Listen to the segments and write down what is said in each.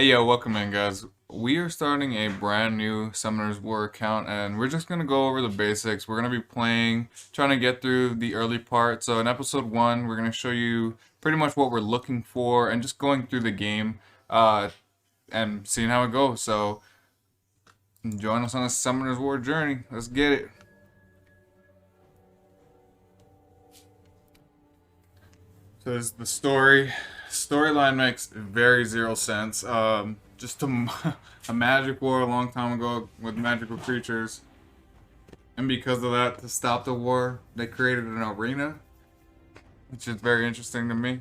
Yo, welcome in, guys. We are starting a brand new Summoner's War account, and we're just gonna go over the basics. We're gonna be playing, trying to get through the early part. So in episode 1, we're gonna show you pretty much what we're looking for, and just going through the game, and seeing how it goes. So join us on this Summoner's War journey. Let's get it. So this is the story. Storyline makes very zero sense. Just a magic war a long time ago with magical creatures, and because of that, to stop the war, they created an arena, which is very interesting to me.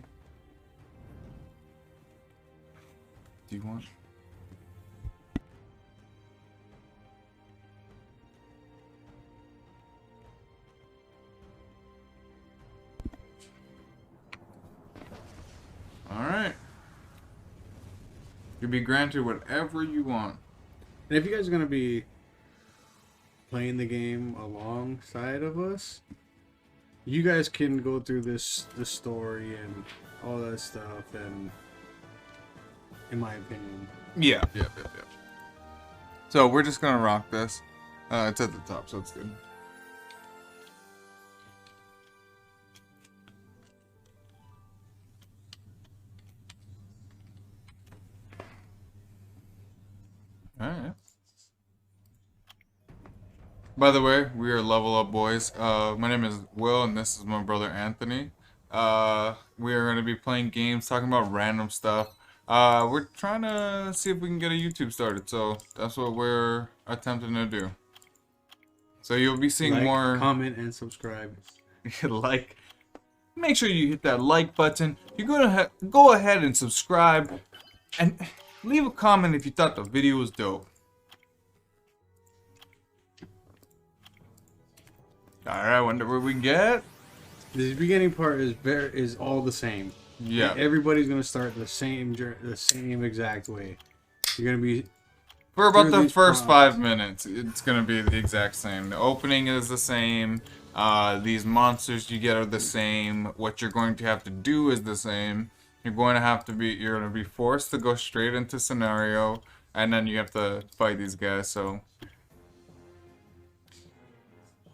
Do you want? All right. You'll be granted whatever you want. And if you guys are gonna be playing the game alongside of us, you guys can go through the story and all that stuff. And in my opinion, Yeah. So we're just gonna rock this. It's at the top, so it's good. Alright. By the way, we are Level Up Boys. My name is Will, and this is my brother Anthony. We are going to be playing games, talking about random stuff. We're trying to see if we can get a YouTube started, so that's what we're attempting to do. So you'll be seeing like, more... comment, and subscribe. like, make sure you hit that like button. You're gonna go ahead and subscribe, and leave a comment if you thought the video was dope. Alright, wonder what we get. The beginning part is all the same. Yeah. Everybody's gonna start the same exact way. You're gonna be For about the these first prompts. 5 minutes, it's gonna be the exact same. The opening is the same. These monsters you get are the same. What you're going to have to do is the same. You're gonna be forced to go straight into scenario, and then you have to fight these guys. So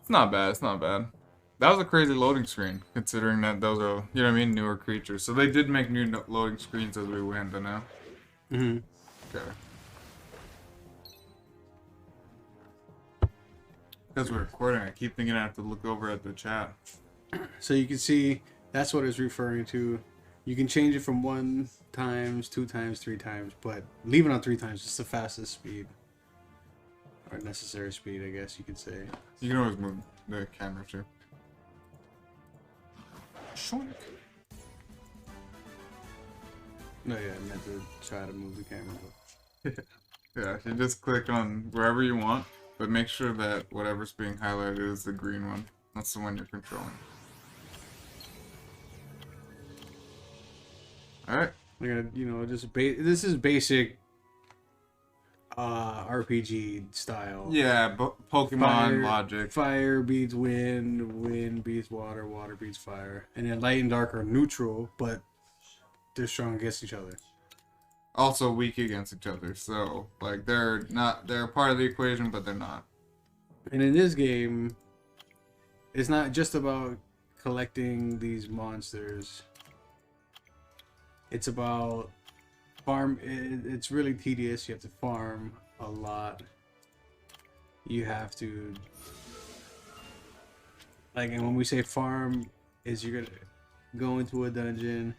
it's not bad. It's not bad. That was a crazy loading screen, considering that those are, you know what I mean, newer creatures. So they did make new loading screens as we went, I know. Mm-hmm. Okay. Because we're recording, I keep thinking I have to look over at the chat. So you can see that's what it's referring to. You can change it from 1 times, 2 times, 3 times, but leave it on 3 times. It's the fastest speed. Or necessary speed, I guess you could say. You can always move the camera too. Shoink. No, yeah, I meant to try to move the camera. But... Yeah, you just click on wherever you want, but make sure that whatever's being highlighted is the green one. That's the one you're controlling. Alright. We're gonna, just this is basic RPG style. Yeah, Pokemon logic. Fire beats wind, wind beats water, water beats fire. And then light and dark are neutral, but they're strong against each other. Also weak against each other, so like they're part of the equation, but they're not. And in this game, it's not just about collecting these monsters. It's about farm. It's really tedious. You have to farm a lot. You have to, like, and when we say farm, is you're gonna go into a dungeon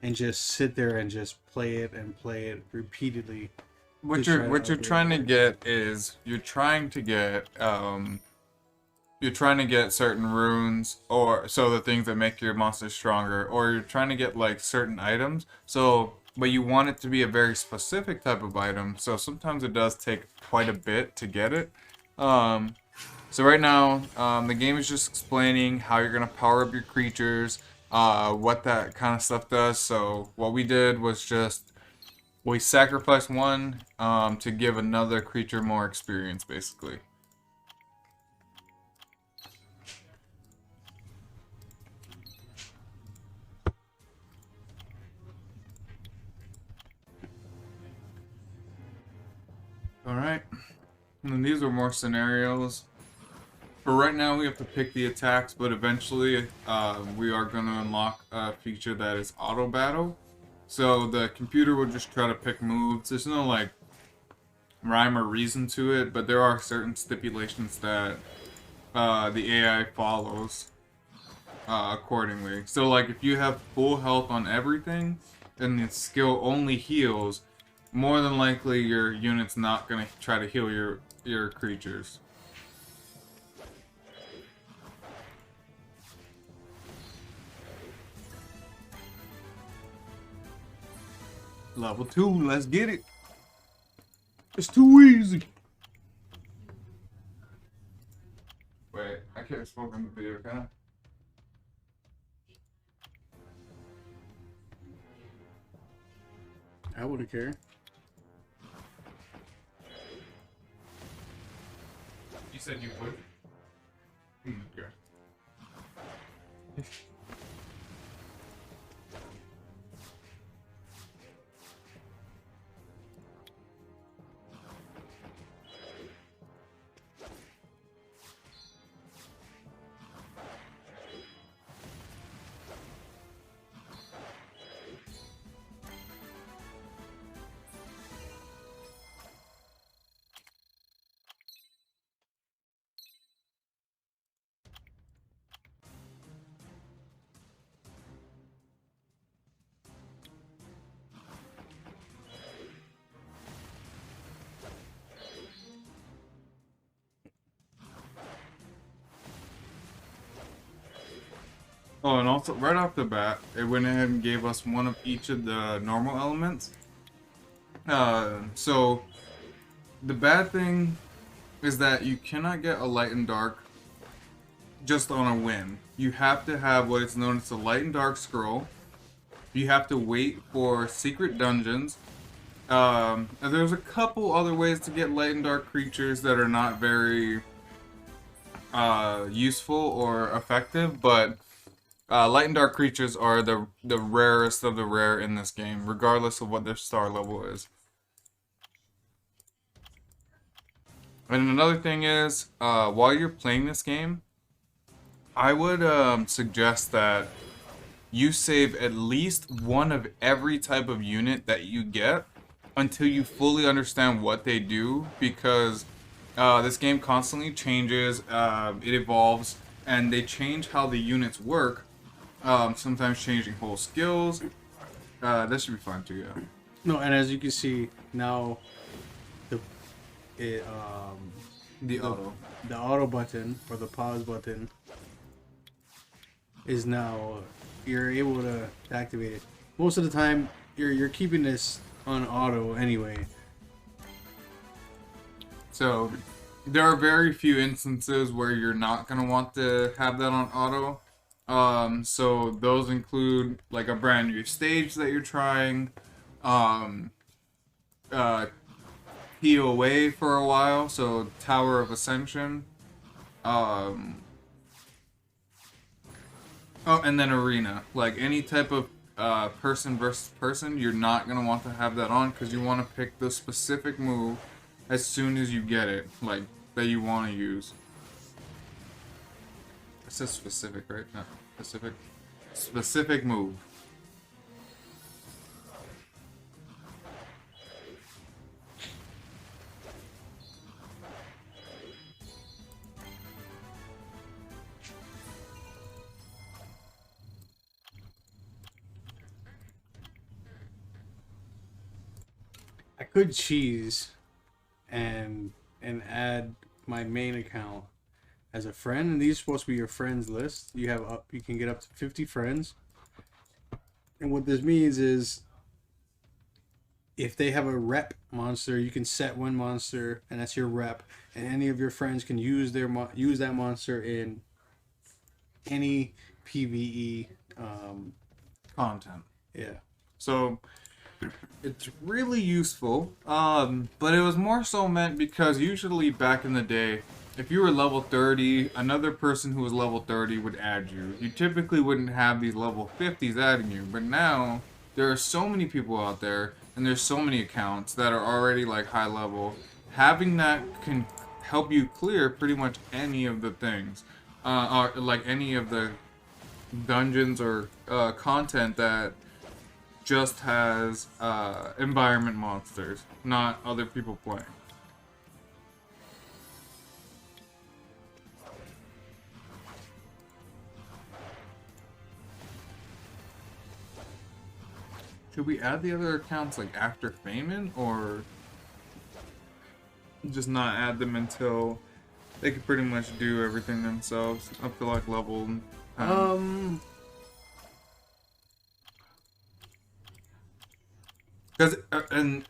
and just sit there and just play it repeatedly. What you're trying to get is you're trying to get certain runes, or so the things that make your monster stronger, or you're trying to get like certain items. So, but you want it to be a very specific type of item. So sometimes it does take quite a bit to get it. So right now, the game is just explaining how you're gonna power up your creatures, what that kind of stuff does. So what we did was just we sacrificed one to give another creature more experience, basically. Alright. And these are more scenarios. For right now, we have to pick the attacks, but eventually we are going to unlock a feature that is auto battle. So the computer will just try to pick moves. There's no like rhyme or reason to it, but there are certain stipulations that the AI follows accordingly. So like if you have full health on everything and the skill only heals, more than likely your unit's not going to try to heal your creatures. Level 2, let's get it. It's too easy. Wait, I can't smoke on the video, can I? I wouldn't care. You said you would? Okay. Oh, and also, right off the bat, it went ahead and gave us one of each of the normal elements. So, the bad thing is that you cannot get a light and dark just on a whim. You have to have what is known as a light and dark scroll. You have to wait for secret dungeons. And there's a couple other ways to get light and dark creatures that are not very useful or effective, but light and dark creatures are the rarest of the rare in this game, regardless of what their star level is. And another thing is, while you're playing this game, I would suggest that you save at least one of every type of unit that you get until you fully understand what they do, because this game constantly changes, it evolves, and they change how the units work. Sometimes changing whole skills. This should be fun too, yeah. No, and as you can see now, the auto button or the pause button is now you're able to activate it. Most of the time, you're keeping this on auto anyway. So there are very few instances where you're not gonna want to have that on auto. So those include like a brand new stage that you're trying, POA for a while, so Tower of Ascension, oh, and then Arena. Like any type of person versus person, you're not gonna want to have that on because you want to pick the specific move as soon as you get it, like that you want to use. It says specific, right? Not specific. Specific move. I could cheese and add my main account as a friend, and these are supposed to be your friends list. You can get up to 50 friends. And what this means is if they have a rep monster, you can set one monster and that's your rep, and any of your friends can use use that monster in any PvE Content. yeah. So it's really useful, but it was more so meant because usually back in the day, if you were level 30, another person who was level 30 would add you. You typically wouldn't have these level 50s adding you, but now there are so many people out there, and there's so many accounts that are already like high level, having that can help you clear pretty much any of the things, or like any of the dungeons or content that just has environment monsters, not other people playing. Should we add the other accounts like after Feynman, or just not add them until they can pretty much do everything themselves up to like level 10? Because and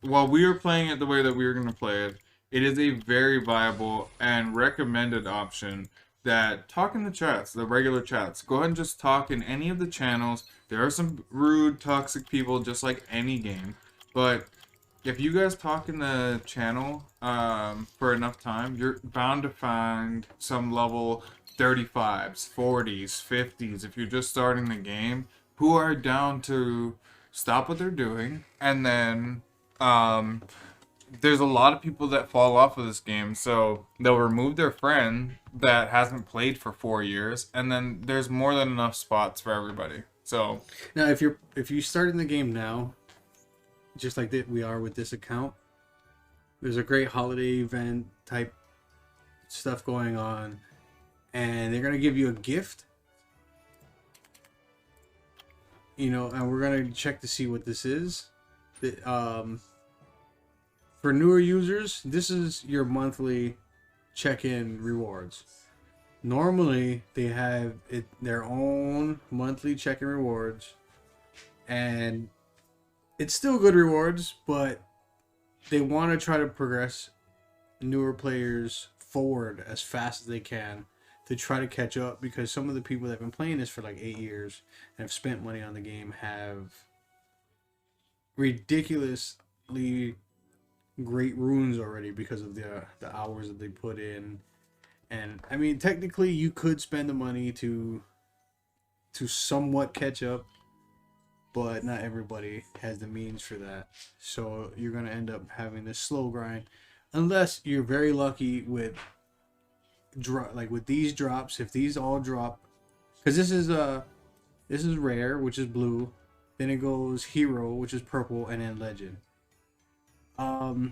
while we were playing it the way that we were going to play it, it is a very viable and recommended option that talk in the chats, the regular chats. Go ahead and just talk in any of the channels. There are some rude, toxic people just like any game. But if you guys talk in the channel for enough time, you're bound to find some level 35s, 40s, 50s, if you're just starting the game, who are down to stop what they're doing. And then there's a lot of people that fall off of this game, so they'll remove their friend that hasn't played for 4 years, and then there's more than enough spots for everybody. So now, if you start in the game now, just like that we are with this account, there's a great holiday event type stuff going on, and they're gonna give you a gift. You know, and we're gonna check to see what this is. For newer users, this is your monthly check-in rewards. Normally, they have their own monthly check-in rewards, and it's still good rewards, but they want to try to progress newer players forward as fast as they can to try to catch up, because some of the people that have been playing this for like 8 years and have spent money on the game have ridiculously great runes already because of the hours that they put in. And I mean, technically you could spend the money to somewhat catch up, but not everybody has the means for that, so you're gonna end up having this slow grind unless you're very lucky with like with these drops. If these all drop, because this is rare, which is blue, then it goes hero, which is purple, and then legend.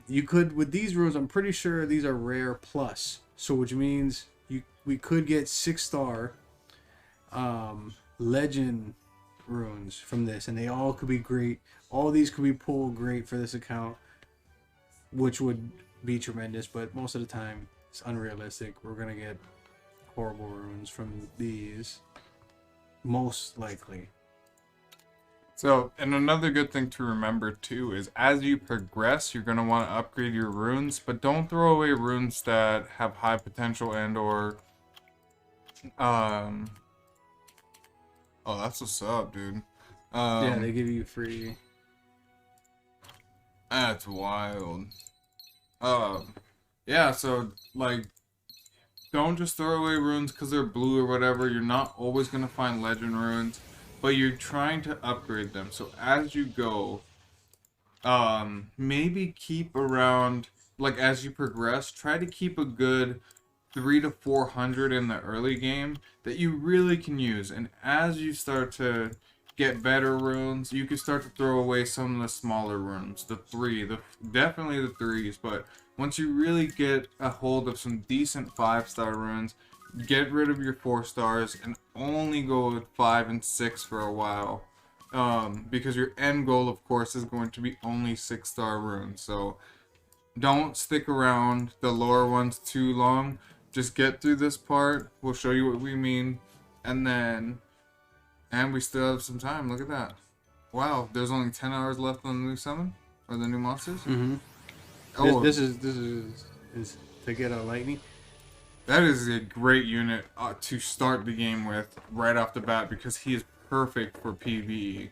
You could, with these runes, I'm pretty sure these are rare plus, so which means we could get 6-star legend runes from this, and they all could be great. All these could be pulled great for this account, which would be tremendous, but most of the time it's unrealistic. We're gonna get horrible runes from these, most likely. So, and another good thing to remember too is as you progress, you're going to want to upgrade your runes, but don't throw away runes that have high potential and or oh, that's what's up, dude. Yeah, they give you free. That's wild. Yeah, so like don't just throw away runes because they're blue or whatever. You're not always going to find legend runes, but you're trying to upgrade them. So as you go, maybe keep around, like as you progress, try to keep a good 300 to 400 in the early game that you really can use. And as you start to get better runes, you can start to throw away some of the smaller runes, definitely the 3s. But once you really get a hold of some decent 5-star runes, get rid of your 4 stars and only go with 5 and 6 for a while, because your end goal, of course, is going to be only 6-star runes. So don't stick around the lower ones too long. Just get through this part. We'll show you what we mean, and we still have some time. Look at that. Wow, there's only 10 hours left on the new summon or the new monsters. Mm-hmm. Oh, this is to get a lightning. That is a great unit to start the game with right off the bat, because he is perfect for PvE.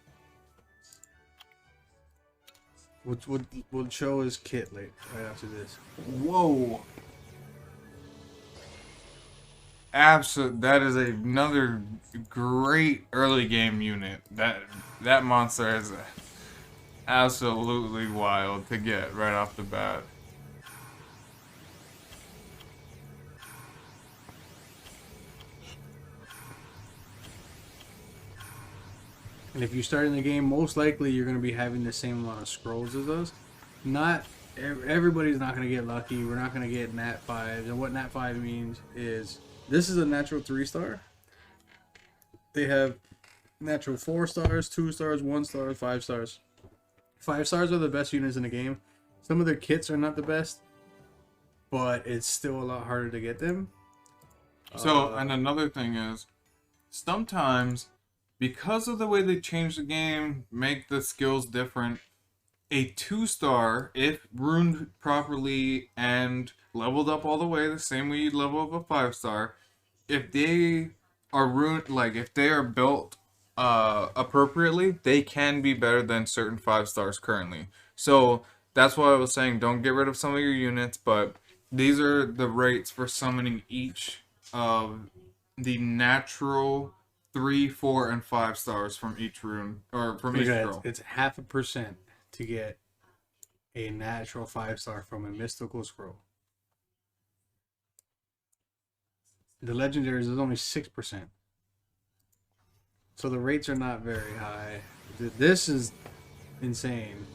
We'll show his kit right after this. Whoa! Absolutely, that is another great early game unit. That monster is absolutely wild to get right off the bat. And if you start in the game, most likely you're going to be having the same amount of scrolls as us. Not everybody's not going to get lucky. We're not going to get Nat 5s. And what Nat 5 means is this is a natural 3-star. They have natural 4 stars, 2 stars, 1 star, 5 stars. 5 stars are the best units in the game. Some of their kits are not the best, but it's still a lot harder to get them. So, and another thing is, sometimes, because of the way they change the game, make the skills different, a 2-star, if runed properly and leveled up all the way, the same way you'd level up a 5-star, if they are runed, like, if they are built appropriately, they can be better than certain 5-stars currently. So, that's why I was saying don't get rid of some of your units, but these are the rates for summoning each of the natural 3, 4, and 5 stars from each rune, or from each scroll. It's 0.5% to get a natural 5-star from a mystical scroll. The legendaries is only 6%. So the rates are not very high. This is insane.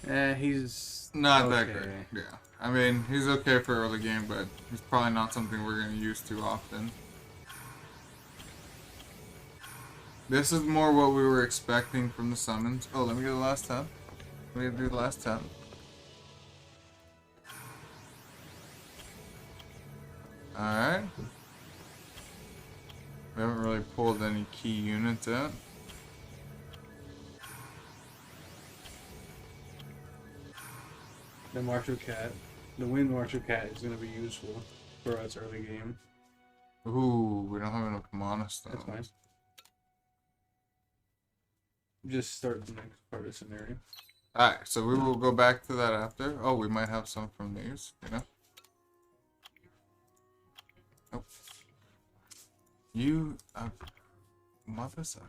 He's Not okay. that great. Yeah. I mean, he's okay for early game, but he's probably not something we're going to use too often. This is more what we were expecting from the summons. Oh, let me get the last 10. Let me do the last 10. Alright. We haven't really pulled any key units yet. The Martial Cat. The Wind Martial Cat is going to be useful for us early game. Ooh, we don't have enough mana stones. That's fine. Just start the next part of the scenario. Alright, so we will go back to that after. Oh, we might have some from these, you know? Nope. You, mother sucker.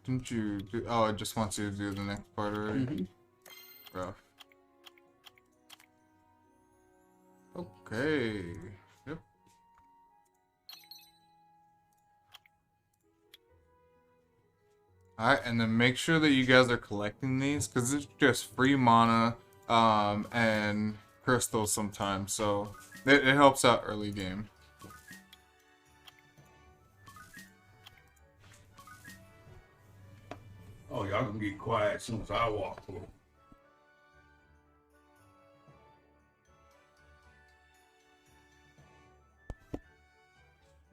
Didn't you do, oh, it just wants you to do the next part already? Mm-hmm. Rough. Okay. Yep. Alright, and then make sure that you guys are collecting these, because it's just free mana, and crystals sometimes, so it helps out early game. Oh, y'all gonna get quiet as soon as I walk through.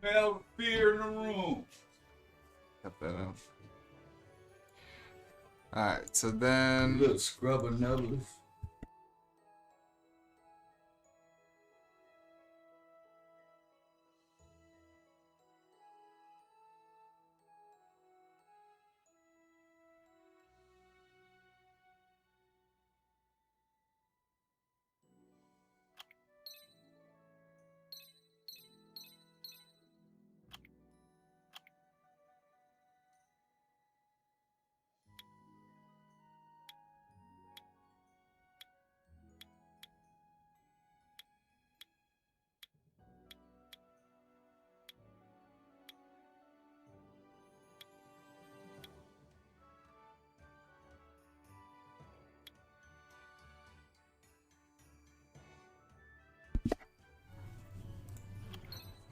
Smell fear in the room. Cut that out. Alright, so then... Little scrubber nubbers.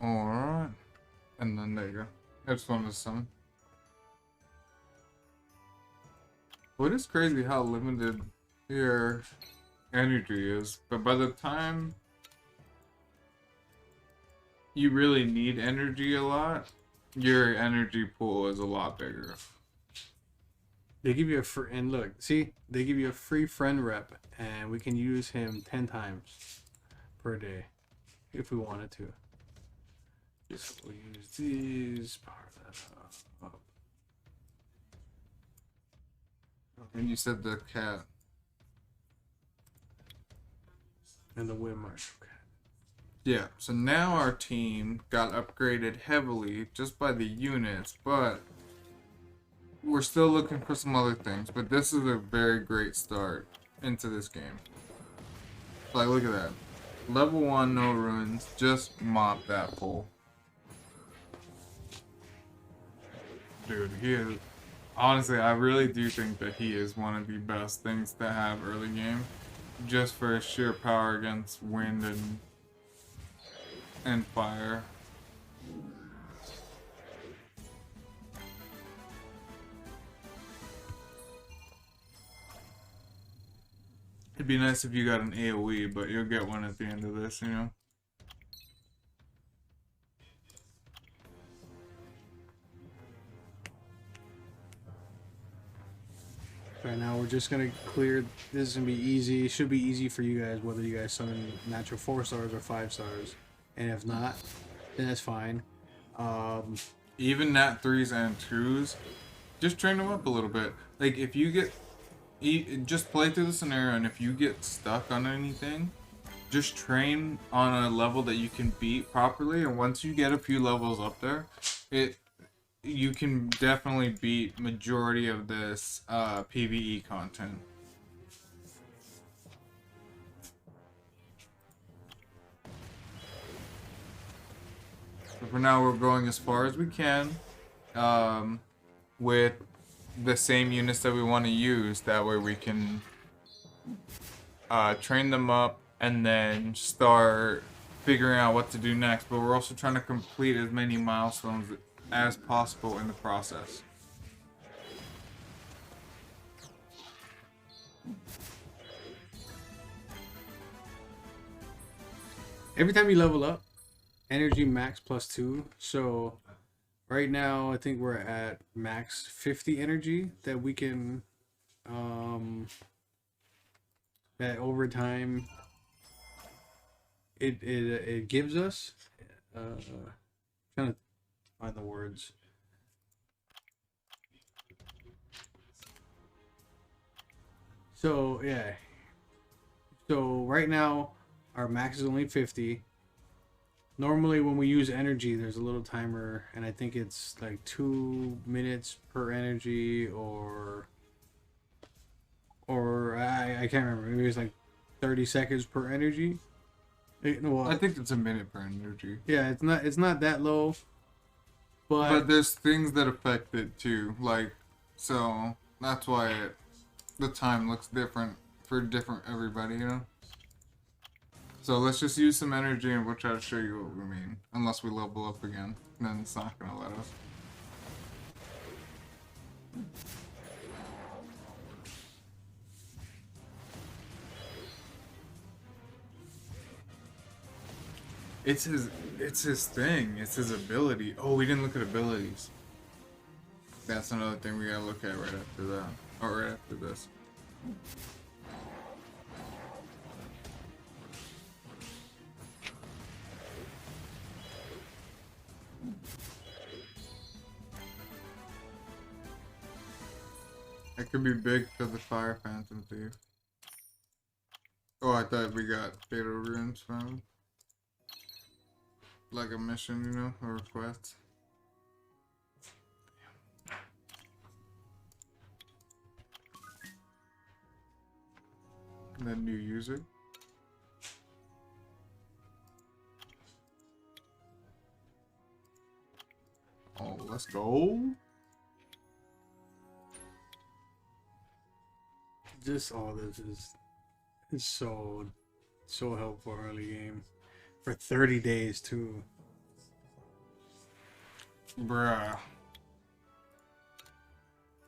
Alright. And then there you go. I just wanted to summon. Well, it is crazy how limited your energy is, but by the time you really need energy a lot, your energy pool is a lot bigger. They give you a free, and look, see, they give you a free friend rep, and we can use him 10 times per day if we wanted to. Just we'll use these, power that up. And you said the cat. And the Wind Martial Cat. Yeah, so now our team got upgraded heavily just by the units, but we're still looking for some other things. But this is a very great start into this game. Like, look at that. Level 1, no runes. Just mop that pole. Dude, he is... Honestly, I really do think that he is one of the best things to have early game. Just for his sheer power against wind and fire. It'd be nice if you got an AoE, but you'll get one at the end of this, you know? Right now, we're just gonna clear. This is gonna be easy. It should be easy for you guys, whether you guys summon natural 4 stars or 5 stars. And if not, then that's fine. Even nat 3s and 2s, just train them up a little bit. Like, if you get... just play through the scenario, and if you get stuck on anything, just train on a level that you can beat properly, and once you get a few levels up there, you can definitely beat majority of this PvE content. So for now, we're going as far as we can with the same units that we want to use. That way we can train them up and then start figuring out what to do next. But we're also trying to complete as many milestones as possible in the process. Every time you level up, energy max +2. So right now, I think we're at max 50 energy that we can, that over time it gives us. Trying to find the words. So yeah. So right now our max is only 50. Normally when we use energy there's a little timer, and I think it's like 2 minutes per energy, or I can't remember. Maybe it's like 30 seconds per energy. I think it's a minute per energy. Yeah, it's not that low. But there's things that affect it too, like, so that's why the time looks different for everybody, you know? So let's just use some energy and we'll try to show you what we mean. Unless we level up again, then it's not gonna let us. It's his thing. It's his ability. Oh, we didn't look at abilities. That's another thing we gotta look at right after that. Or right after this. It could be big for the Fire Phantom Thief. Oh, I thought we got Fatal Runes from him. Like a mission, you know, a request. And then new user. Oh, let's go. Just all this is so helpful early game. For 30 days too. Bruh.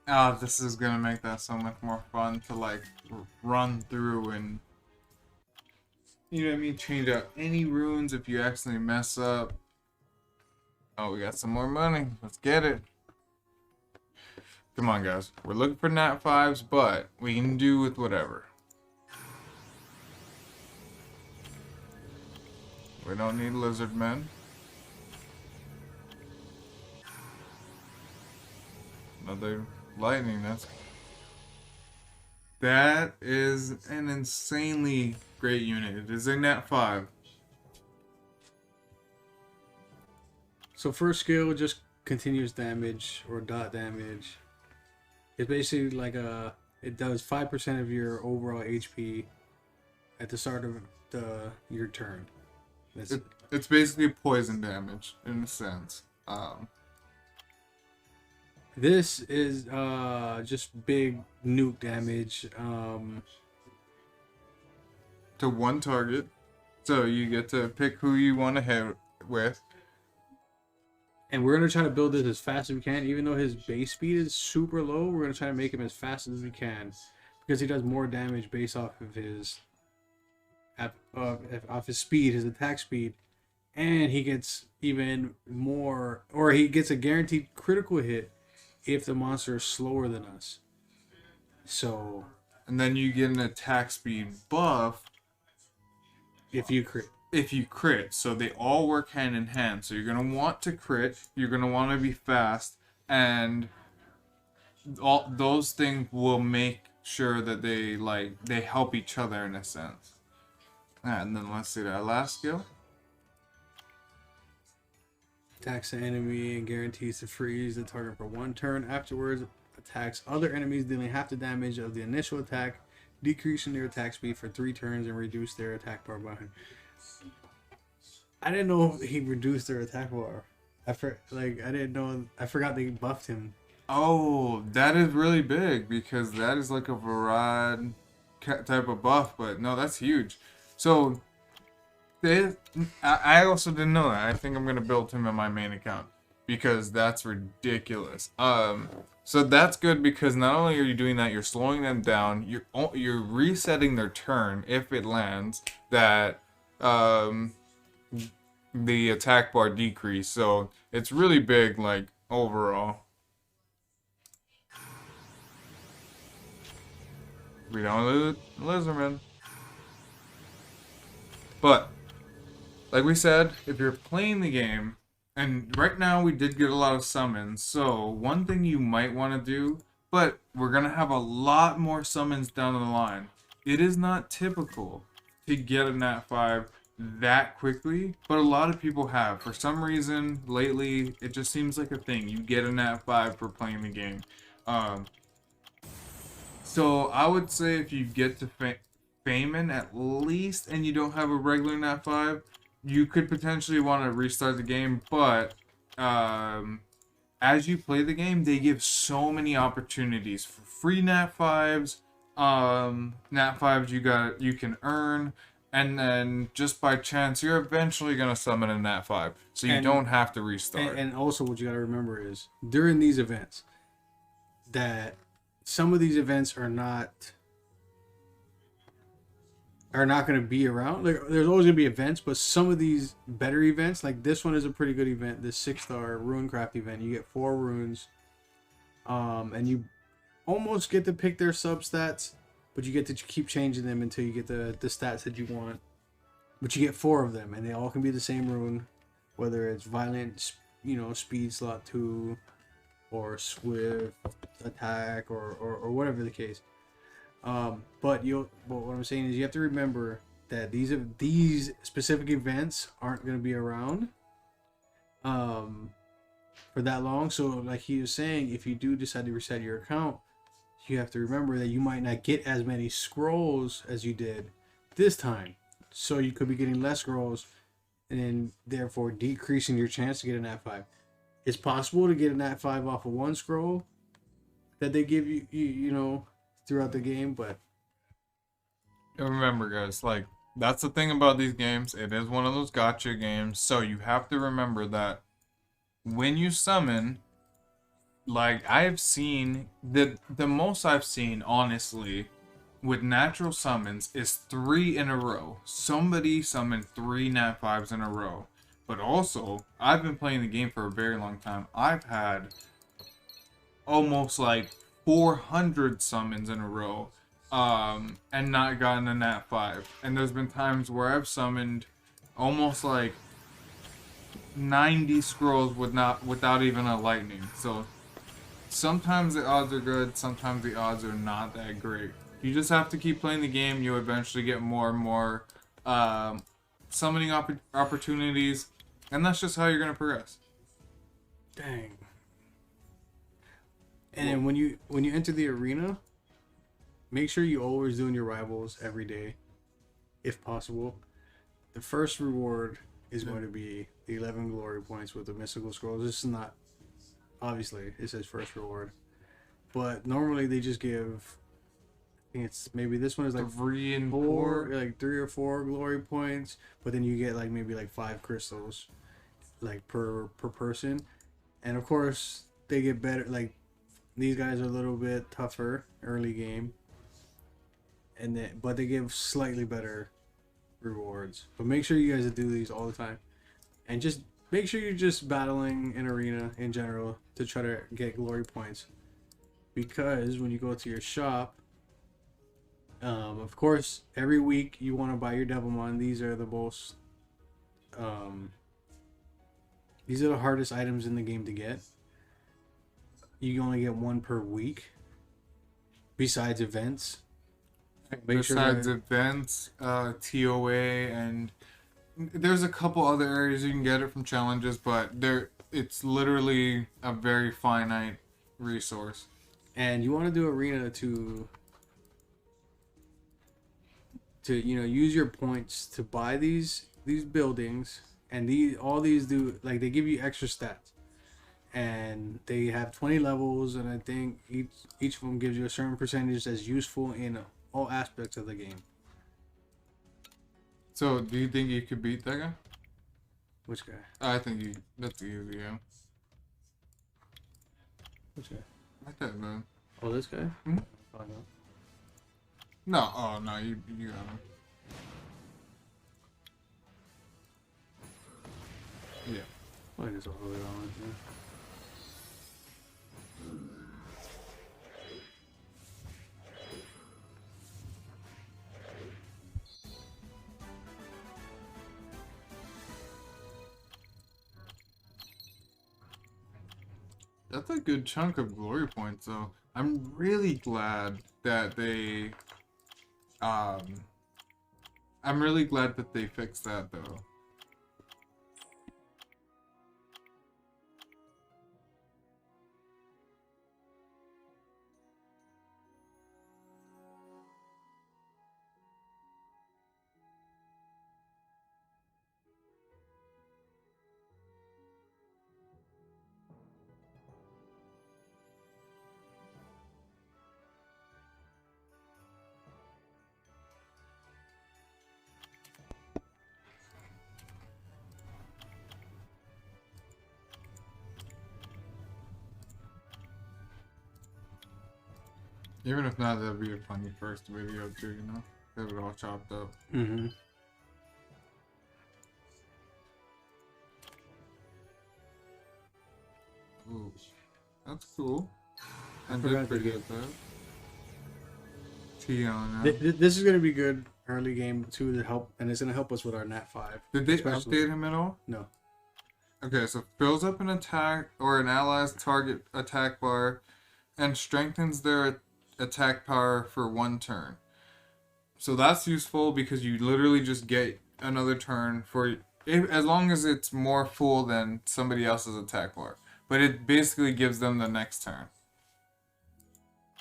Oh, this is gonna make that so much more fun to like run through and, you know what I mean, change out any runes if you accidentally mess up. Oh, we got some more money. Let's get it. Come on, guys. We're looking for nat 5s, but we can do with whatever. We don't need lizard men. Another lightning. That is an insanely great unit. It is a nat 5. So first skill just continuous damage or dot damage. It's basically like it does 5% of your overall HP at the start of your turn. That's It's basically poison damage in a sense. This is just big nuke damage. To one target. So you get to pick who you want to hit with. And we're gonna try to build this as fast as we can, even though his base speed is super low. We're gonna try to make him as fast as we can, because he does more damage based off of his off his speed, his attack speed, and he gets even more, or he gets a guaranteed critical hit if the monster is slower than us. So, And then you get an attack speed buff if you crit, so they all work hand in hand. So you're gonna want to crit, you're gonna want to be fast, and all those things will make sure that they help each other in a sense. And then let's see that last skill. attacks the enemy and guarantees to freeze the target for one turn. Afterwards, attacks other enemies dealing half the damage of the initial attack, decreasing their attack speed for 3 turns and reduce their attack bar by. I didn't know he reduced their attack bar. I didn't know. I forgot they buffed him. Oh, that is really big because that is like a Varad type of buff, but no, that's huge. So, I also didn't know that. I think I'm gonna build him in my main account because that's ridiculous. So that's good because not only are you doing that, you're slowing them down. You're resetting their turn if it lands. That the attack bar decrease. So it's really big, like overall. We don't lose Lizardman. But like we said, if you're playing the game, and right now we did get a lot of summons, so one thing you might want to do, but we're going to have a lot more summons down the line. It is not typical to get a Nat 5 that quickly, but a lot of people have. For some reason, lately, it just seems like a thing. You get a Nat 5 for playing the game. So I would say if you get to Fayman at least, and you don't have a regular Nat 5, you could potentially want to restart the game, but as you play the game, they give so many opportunities for free Nat 5s, Nat 5s you can earn, and then just by chance, you're eventually going to summon a Nat 5, so you don't have to restart. And also what you got to remember is, during these events, that some of these events are not going to be around. Like, there's always going to be events, but some of these better events, like this one is a pretty good event, this 6-star Runecraft event. You get 4 runes, and you almost get to pick their substats, but you get to keep changing them until you get the stats that you want. But you get 4 of them, and they all can be the same rune, whether it's violent, speed slot 2, or swift attack, or whatever the case. But what I'm saying is you have to remember that these specific events aren't going to be around for that long. So like he was saying, if you do decide to reset your account, you have to remember that you might not get as many scrolls as you did this time. So you could be getting less scrolls and therefore decreasing your chance to get a Nat 5. It's possible to get a Nat 5 off of 1 scroll that they give you, throughout the game, but remember, guys, like, that's the thing about these games. It is one of those gacha games, so you have to remember that when you summon, like, I've seen the most I've seen, honestly, with natural summons is 3 in a row. Somebody summoned 3 Nat 5s in a row. But also, I've been playing the game for a very long time. I've had almost like 400 summons in a row, and not gotten a Nat 5. And there's been times where I've summoned almost like 90 scrolls without even a lightning. So sometimes the odds are good, sometimes the odds are not that great. You just have to keep playing the game. You'll eventually get more and more summoning opportunities, and that's just how you're gonna progress. dang. And then when you enter the arena, make sure you always doing your rivals every day. if possible. The first reward is going to be the 11 glory points with the mystical scrolls. This is not, obviously, it says first reward. But normally they just give, I think it's maybe this one is like 3 and four, 4. like 3 or 4 glory points, but then you get like maybe like 5 crystals, like per person. And of course, they get better. Like these guys are a little bit tougher early game, and then but they give slightly better rewards. But make sure you guys do these all the time, and just make sure you're just battling in arena in general to try to get glory points. Because when you go to your shop, of course, every week you want to buy your Devilmon. These are the most, these are the hardest items in the game to get. You only get 1 per week. Besides events. Besides events, TOA, and there's a couple other areas you can get it from challenges, but it's literally a very finite resource. And you want to do arena to use your points to buy these buildings, and all these do, like, they give you extra stats, and they have 20 levels, and I think each of them gives you a certain percentage that's useful in all aspects of the game. So, do you think you could beat that guy? Which guy? I think that's easy, yeah. Which guy? Like that, man. Oh, this guy? Hmm? Oh, no. No, oh no, you got him. Yeah. Oh, it is all the way on. Yeah. That's a good chunk of glory points, though. I'm really glad that I'm really glad that they fixed that, though. Even if not, that'd be a funny first video too, you know? Have it all chopped up. Mm-hmm. Ooh, that's cool. I forgot did forget that. Tiana. This is going to be good early game too to help, and it's going to help us with our Nat 5. Did they especially- update him at all? No. Okay, so fills up an attack or an ally's target attack bar and strengthens their attack power for 1 turn. So that's useful because you literally just get another turn for as long as it's more full than somebody else's attack bar. But it basically gives them the next turn.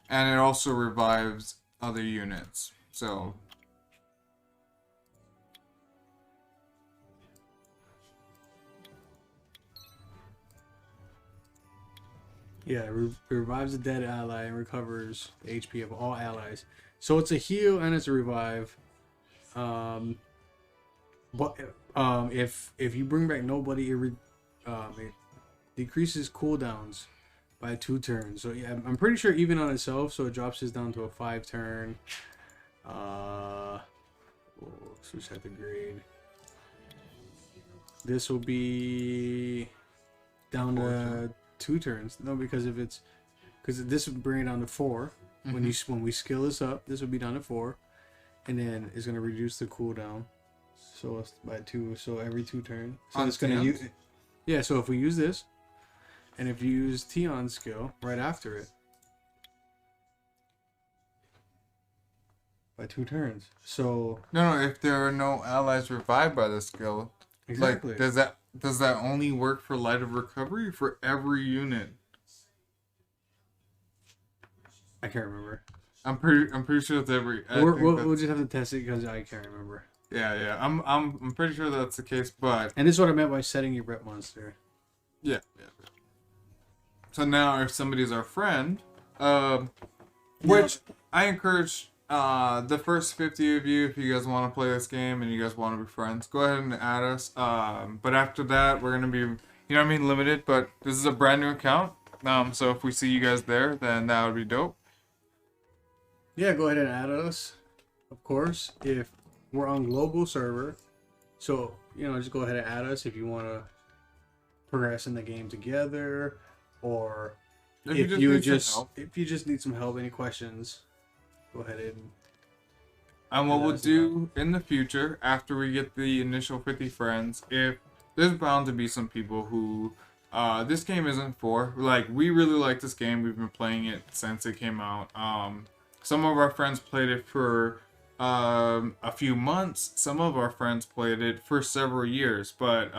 And it also revives other units. So Yeah, it revives a dead ally and recovers the HP of all allies. So it's a heal and it's a revive. But if you bring back nobody, it decreases cooldowns by 2 turns. So yeah, I'm pretty sure even on itself, so it drops this down to a 5 turn. Switch at the grade. This will be down to 2 turns. No, because this would bring it down to 4. When we skill this up, this would be down to 4, and then it's gonna reduce the cooldown. So it's by 2. So every 2 turns. So On it's gonna Tion's? use. Yeah. So if we use this, and if you use Tion's skill right after it, by 2 turns. So no, if there are no allies revived by the skill, exactly. like does that only work for Light of Recovery for every unit? I can't remember. I'm pretty sure it's every. We'll just have to test it because I can't remember. Yeah. I'm pretty sure that's the case, but And this is what I meant by setting your rep monster. yeah. So now, if somebody's our friend, which I encourage the first 50 of you, if you guys want to play this game and you guys want to be friends, go ahead and add us. But after that, we're gonna be, you know what I mean, limited. But this is a brand new account. So if we see you guys there, then that would be dope. Yeah, go ahead and add us. Of course, if we're on global server, so just go ahead and add us if you want to progress in the game together, or if you need some just help. if you just need some help, any questions, go ahead and And what let we'll us do in the future, after we get the initial 50 friends, if there's bound to be some people who this game isn't for, like, we really like this game. We've been playing it since it came out. Some of our friends played it for a few months. Some of our friends played it for several years, but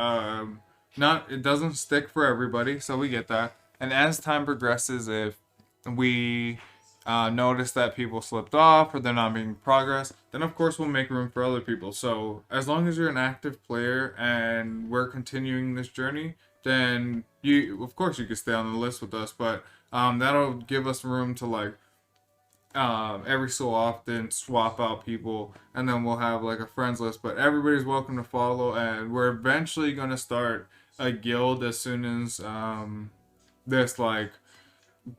it doesn't stick for everybody, so we get that. And as time progresses, if we notice that people slipped off or they're not making progress, then of course we'll make room for other people. So as long as you're an active player and we're continuing this journey, then of course you can stay on the list with us, but that'll give us room to, like, every so often swap out people, and then we'll have like a friends list. But everybody's welcome to follow, and we're eventually gonna start a guild as soon as this, like,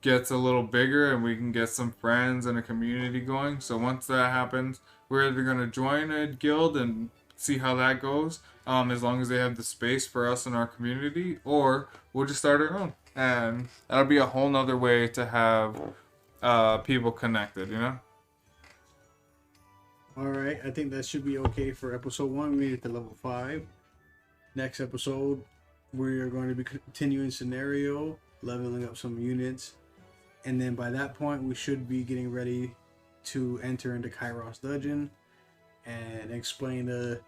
gets a little bigger and we can get some friends and a community going. So once that happens, we're either gonna join a guild and see how that goes, as long as they have the space for us in our community, or we'll just start our own, and that'll be a whole nother way to have people connected, you know. All right, I think that should be okay for episode 1. We made it to level 5. Next episode, we're going to be continuing scenario, leveling up some units, and then by that point, we should be getting ready to enter into Kairos Dungeon and explain the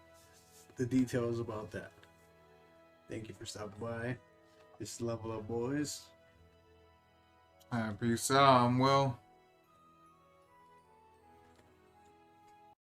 details about that. Thank you for stopping by. This is Level Up Boys. Peace out. Will.